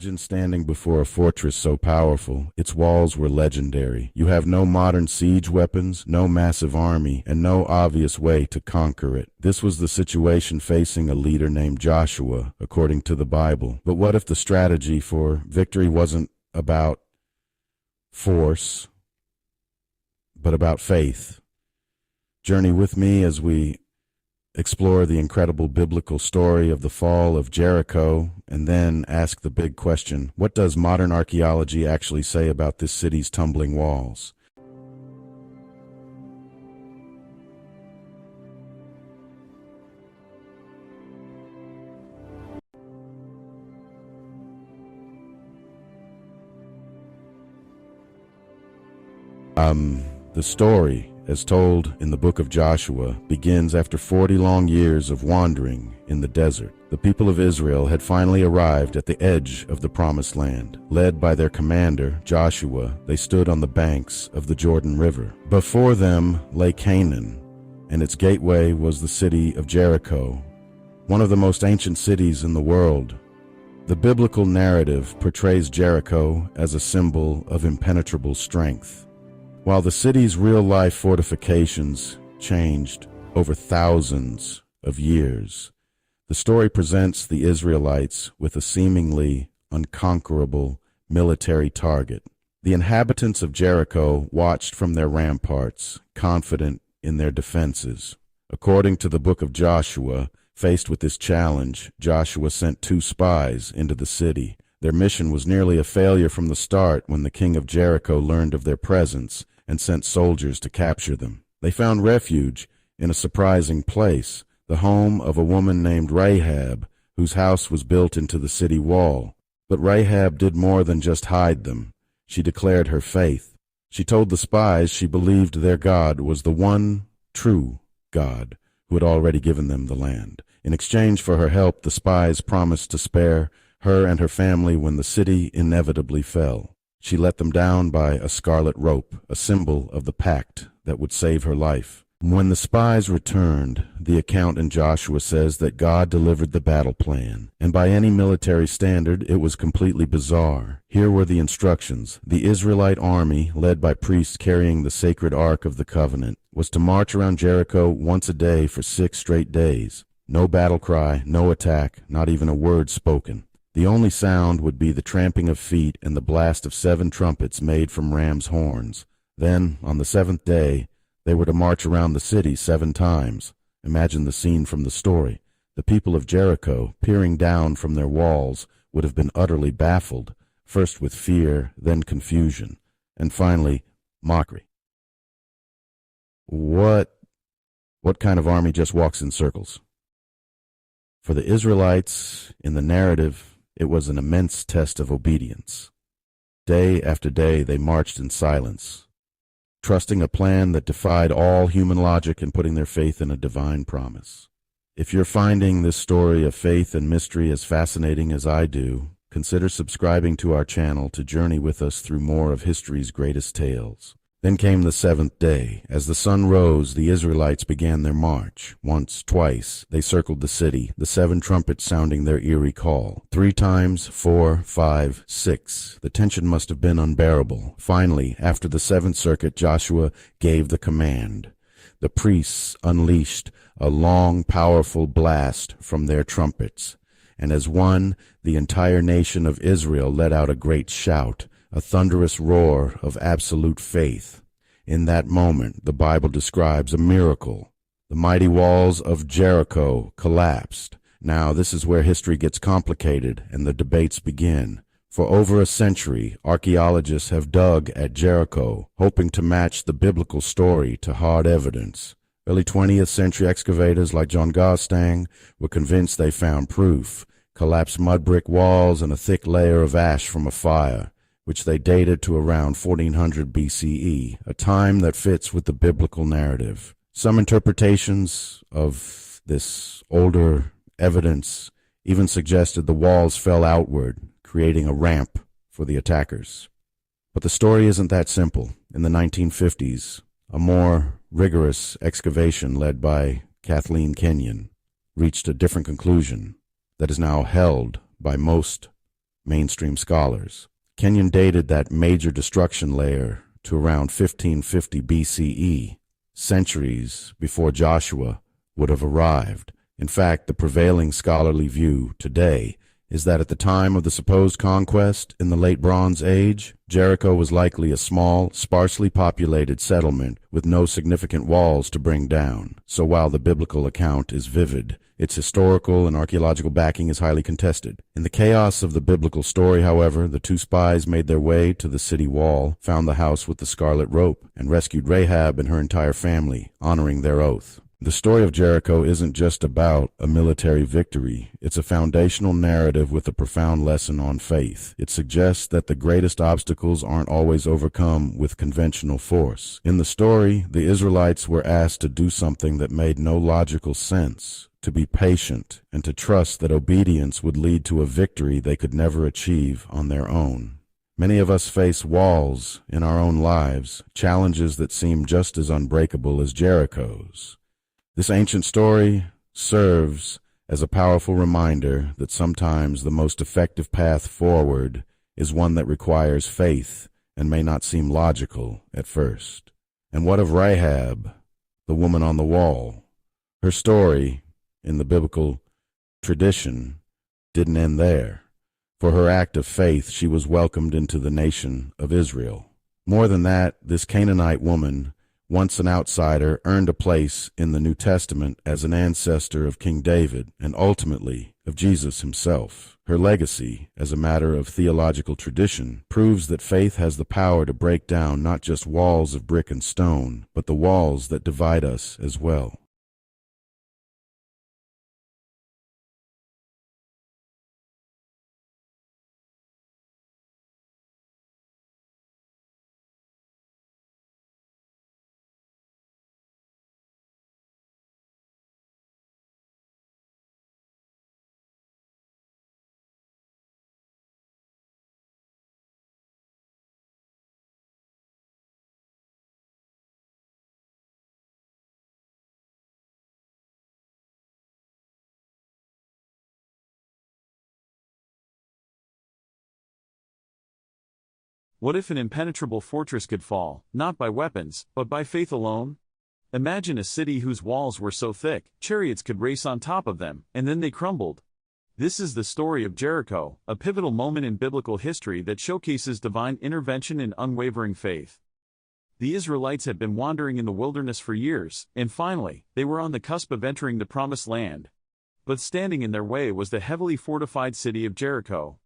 Imagine standing before a fortress so powerful, its walls were legendary. You have no modern siege weapons, no massive army, and no obvious way to conquer it. This was the situation facing a leader named Joshua, according to the Bible. But what if the strategy for victory wasn't about force, but about faith? Journey with me as we explore the incredible biblical story of the fall of Jericho, and then ask the big question, what does modern archaeology actually say about this city's tumbling walls? The story, as told in the book of Joshua, begins after 40 long years of wandering in the desert. The people of Israel had finally arrived at the edge of the promised land. Led by their commander, Joshua, they stood on the banks of the Jordan River. Before them lay Canaan, and its gateway was the city of Jericho, one of the most ancient cities in the world. The biblical narrative portrays Jericho as a symbol of impenetrable strength, while the city's real-life fortifications changed over thousands of years. The story presents the Israelites with a seemingly unconquerable military target. The inhabitants of Jericho watched from their ramparts, confident in their defenses. According to the book of Joshua, faced with this challenge, Joshua sent 2 spies into the city. Their mission was nearly a failure from the start when the king of Jericho learned of their presence and sent soldiers to capture them. They found refuge in a surprising place, the home of a woman named Rahab, whose house was built into the city wall. But Rahab did more than just hide them. She declared her faith. She told the spies she believed their God was the one true God who had already given them the land. In exchange for her help, the spies promised to spare her and her family when the city inevitably fell. She let them down by a scarlet rope, a symbol of the pact that would save her life. When the spies returned, the account in Joshua says that God delivered the battle plan, and by any military standard, it was completely bizarre. Here were the instructions. The Israelite army, led by priests carrying the sacred Ark of the Covenant, was to march around Jericho once a day for 6 straight days. No battle cry, no attack, not even a word spoken. The only sound would be the tramping of feet and the blast of 7 trumpets made from ram's horns. Then, on the 7th day, they were to march around the city 7 times. Imagine the scene from the story. The people of Jericho, peering down from their walls, would have been utterly baffled, first with fear, then confusion, and finally, mockery. What kind of army just walks in circles? For the Israelites, in the narrative, it was an immense test of obedience. Day after day they marched in silence, trusting a plan that defied all human logic and putting their faith in a divine promise. If you're finding this story of faith and mystery as fascinating as I do, consider subscribing to our channel to journey with us through more of history's greatest tales. Then came the 7th day. As the sun rose, the Israelites began their march. Once, twice, they circled the city, the 7 trumpets sounding their eerie call. 3 times, 4, 5, 6. The tension must have been unbearable. Finally, after the 7th circuit, Joshua gave the command. The priests unleashed a long, powerful blast from their trumpets, and as one, the entire nation of Israel let out a great shout, a thunderous roar of absolute faith. In that moment, the Bible describes a miracle. The mighty walls of Jericho collapsed. Now, this is where history gets complicated and the debates begin. For over a century, archaeologists have dug at Jericho, hoping to match the biblical story to hard evidence. Early 20th century excavators like John Garstang were convinced they found proof: collapsed mud brick walls and a thick layer of ash from a fire, which they dated to around 1400 BCE, a time that fits with the biblical narrative. Some interpretations of this older evidence even suggested the walls fell outward, creating a ramp for the attackers. But the story isn't that simple. In the 1950s, a more rigorous excavation led by Kathleen Kenyon reached a different conclusion that is now held by most mainstream scholars. Kenyon dated that major destruction layer to around 1550 BCE, centuries before Joshua would have arrived. In fact, the prevailing scholarly view today is that at the time of the supposed conquest in the late Bronze Age, Jericho was likely a small, sparsely populated settlement with no significant walls to bring down. So while the biblical account is vivid, its historical and archaeological backing is highly contested. In the chaos of the biblical story, however, the two spies made their way to the city wall, found the house with the scarlet rope, and rescued Rahab and her entire family, honoring their oath. The story of Jericho isn't just about a military victory. It's a foundational narrative with a profound lesson on faith. It suggests that the greatest obstacles aren't always overcome with conventional force. In the story, the Israelites were asked to do something that made no logical sense, to be patient, and to trust that obedience would lead to a victory they could never achieve on their own. Many of us face walls in our own lives, challenges that seem just as unbreakable as Jericho's. This ancient story serves as a powerful reminder that sometimes the most effective path forward is one that requires faith and may not seem logical at first. And what of Rahab, the woman on the wall? Her story, in the biblical tradition, didn't end there. For her act of faith, she was welcomed into the nation of Israel. More than that, this Canaanite woman, once an outsider, earned a place in the New Testament as an ancestor of King David and ultimately of Jesus himself. Her legacy, as a matter of theological tradition, proves that faith has the power to break down not just walls of brick and stone, but the walls that divide us as well. What if an impenetrable fortress could fall, not by weapons, but by faith alone? Imagine a city whose walls were so thick, chariots could race on top of them, and then they crumbled. This is the story of Jericho, a pivotal moment in biblical history that showcases divine intervention and unwavering faith. The Israelites had been wandering in the wilderness for years, and finally, they were on the cusp of entering the Promised Land. But standing in their way was the heavily fortified city of Jericho.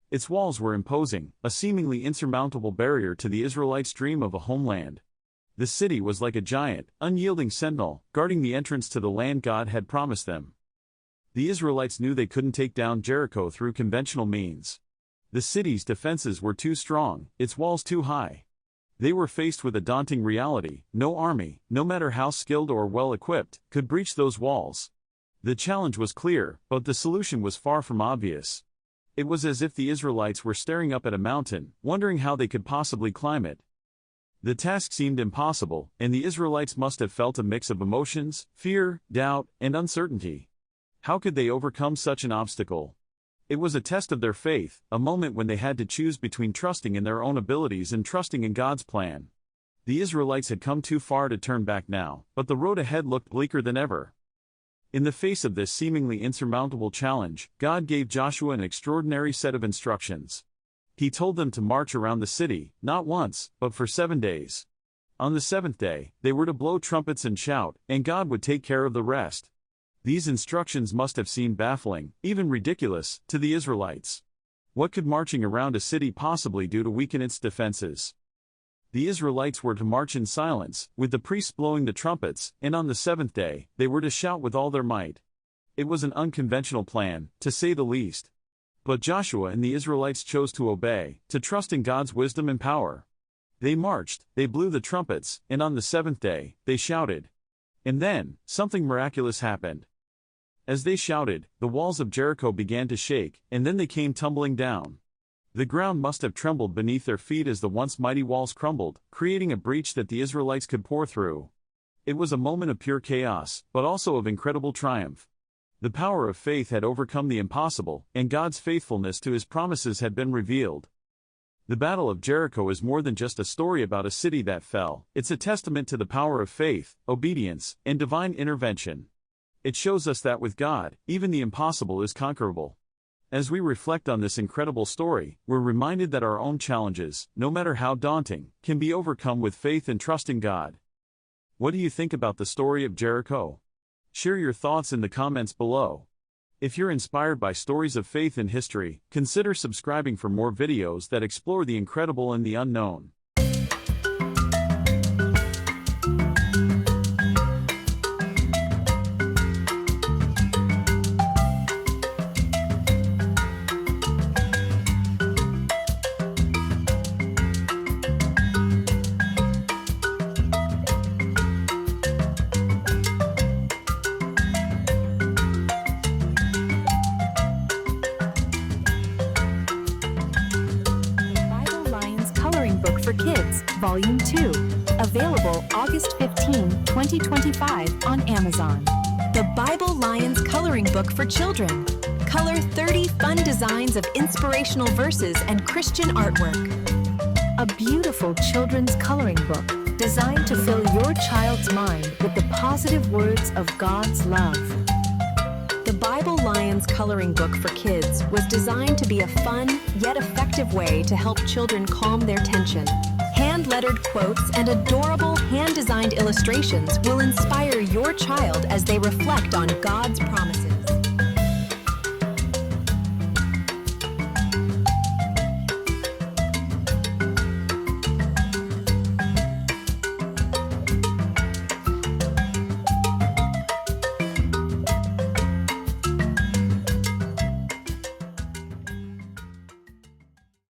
Its walls were imposing, a seemingly insurmountable barrier to the Israelites' dream of a homeland. The city was like a giant, unyielding sentinel, guarding the entrance to the land God had promised them. The Israelites knew they couldn't take down Jericho through conventional means. The city's defenses were too strong, its walls too high. They were faced with a daunting reality: no army, no matter how skilled or well-equipped, could breach those walls. The challenge was clear, but the solution was far from obvious. It was as if the Israelites were staring up at a mountain, wondering how they could possibly climb it. The task seemed impossible, and the Israelites must have felt a mix of emotions, fear, doubt, and uncertainty. How could they overcome such an obstacle? It was a test of their faith, a moment when they had to choose between trusting in their own abilities and trusting in God's plan. The Israelites had come too far to turn back now, but the road ahead looked bleaker than ever. In the face of this seemingly insurmountable challenge, God gave Joshua an extraordinary set of instructions. He told them to march around the city, not once, but for 7 days. On the seventh day, they were to blow trumpets and shout, and God would take care of the rest. These instructions must have seemed baffling, even ridiculous, to the Israelites. What could marching around a city possibly do to weaken its defenses? The Israelites were to march in silence, with the priests blowing the trumpets, and on the seventh day, they were to shout with all their might. It was an unconventional plan, to say the least. But Joshua and the Israelites chose to obey, to trust in God's wisdom and power. They marched, they blew the trumpets, and on the seventh day, they shouted. And then, something miraculous happened. As they shouted, the walls of Jericho began to shake, and then they came tumbling down. The ground must have trembled beneath their feet as the once mighty walls crumbled, creating a breach that the Israelites could pour through. It was a moment of pure chaos, but also of incredible triumph. The power of faith had overcome the impossible, and God's faithfulness to his promises had been revealed. The Battle of Jericho is more than just a story about a city that fell. It's a testament to the power of faith, obedience, and divine intervention. It shows us that with God, even the impossible is conquerable. As we reflect on this incredible story, we're reminded that our own challenges, no matter how daunting, can be overcome with faith and trust in God. What do you think about the story of Jericho? Share your thoughts in the comments below. If you're inspired by stories of faith in history, consider subscribing for more videos that explore the incredible and the unknown. For Kids, Volume 2, available August 15, 2025 on Amazon. The Bible Lions Coloring Book for Children. Color 30 fun designs of inspirational verses and Christian artwork. A beautiful children's coloring book designed to fill your child's mind with the positive words of God's love. The Bible Lions Coloring Book for Kids was designed to be a fun, yet effective way to help children calm their tension. Hand-lettered quotes and adorable hand-designed illustrations will inspire your child as they reflect on God's promises.